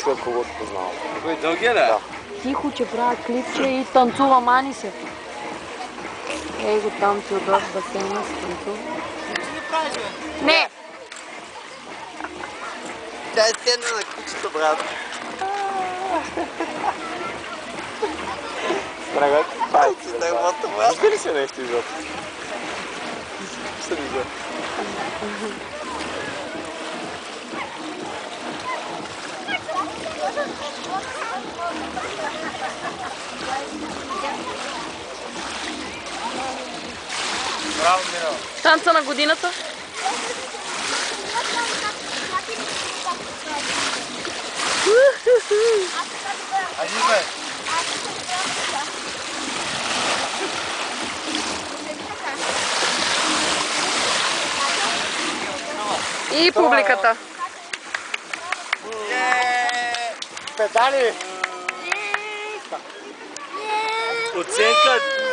човек, когото познавам. Кой дългия ли? Да. Тихо, че правя клипче и танцува, мани се. Ей го там си отдолу в басейна си танцува. Не! Тя е седна на кучето, брат. Драгът, чай. Вижда ли се нещо изобщо? Се вижда. Браво, Миро. Танца на годината. Ади, бе. И публиката. Педали! Оценка